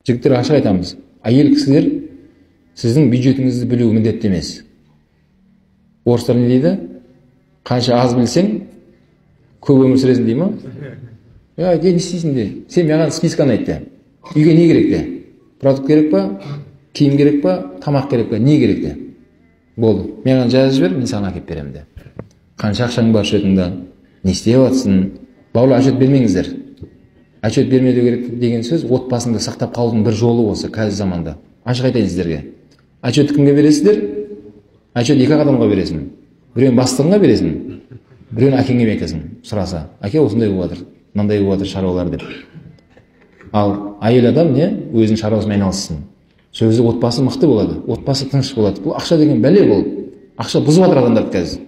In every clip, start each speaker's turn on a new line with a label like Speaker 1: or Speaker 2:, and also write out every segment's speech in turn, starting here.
Speaker 1: Жігіттер ашық айтамыз. Әйел кісілер сіздің бюджетіңізді білу міндетті емес. Орыстар не дейді? Қанша аз білсең, көп өмір сүресің дей ма? Не істейсің де? Сен маған списканы айтты. Үйге не керек де? Продукт керек па? Киім керек па? Тамақ керек па? Не керек де? Болды. Маған жазып жібер, мен саған әкеп беремін де. Қанша ақшаң бар шотыңда? Не істеп жатсың? Бауырлар, отчет бермеңіздер. Отчет бермеу керек деген сөз отбасыңды сақтап қалудың бір жолы осы қазір заманда. Ашық айтайын сіздерге. Отчет кімге бересіздер? Отчет екі адамға бересің. Біреуін бастығыңа бересің, біреуін әкеңе бересің. Сұраса, әке осындай болып жатыр, мынандай болып жатыр шаруалар деп. Ал әйел адам не? Өзінің шаруасымен айналыссын. Сол кезде отбасы мықты болады, отбасы тыныш болады. Бұл ақша деген бәле бұл. Ақша бұзып жатыр адамдарды қазір.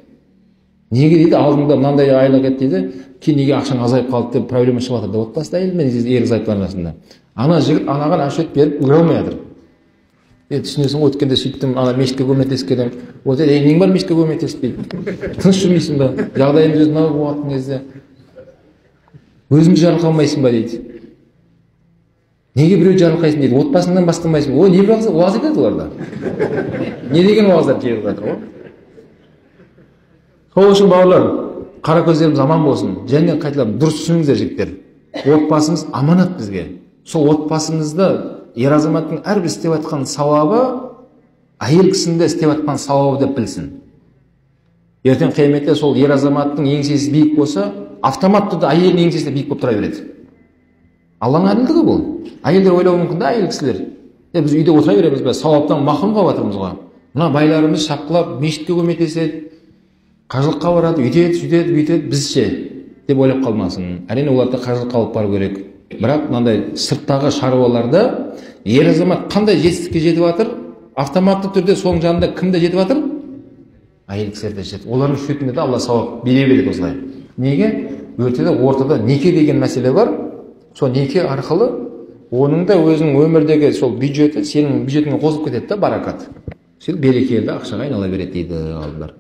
Speaker 1: Неге дейді, алдыңда мынандай айлық ет дейді, кейін неге ақшаң азайып қалды деп проблема шығып жатыр да отбасыда әйел мен ерлі-зайыптылардың арасында. Ана жігіт анаған отчет беріп үлгере алмай жатыр. Түсінесің ғой, өткенде сөйттім, ана мешітке көмектесіп келемін. Ол дейді, нең бар мешітке көмектесіп дейді. Тыныш жүрмейсің ба? Жағдайымыз өзі мынау болатын кезде. Өзіңді жарылқамайсың ба дейді. Неге біреу жарылқайсың дейді. Отбасыңнан бастамайсың. О, не уағыз етеді оларда? Не деген уағыздар келіп жатыр ғой? Сол үшін бауырлар, қара көздеріміз аман болсын. Және қайталап дұрыс түсініңіздер жігіттер. Отбасымыз аманат бізге. Сол отбасымызда ер азаматтың әрбір істеп жатқан сауабы әйел кісінің де істеп жатқан сауабы деп білсін. Ертең қияметте сол ер азаматтың еңсесі биік болса, автоматты да әйелдің еңсесі биік болып тұра береді. Алланың әділдігі бұл. Әйелдер ойлауы мүмкін да, әйел кісілер. Біз үйде отыра береміз бе, сауаптан махрұм қалып жатырмыз ғой. Мына байларымыз шапқылап мешітке көмектеседі, қажылыққа барады, үйтеді, сөйтеді, бүйтеді, бізше деп ойлап қалмасын. Әрине оларда қажылыққа алып бару керек. Бірақ мынандай сырттағы шаруаларда ер азамат қандай жетістікке жетіп жатыр, автоматты түрде соның жанында кімде жетіп жатыр? Әйел кісілер де жетеді. Олардың шөтінде де Алла сауап бере береді осылай. Неге? Ортада неке деген мәселе бар. Сол неке арқылы оның да өзінің өмірдегі сол бюджеті сенің бюджетіңе қосылып кетеді да, баракат. Сөйтіп берекелі ақшаға айнала береді дейді ғалымдар.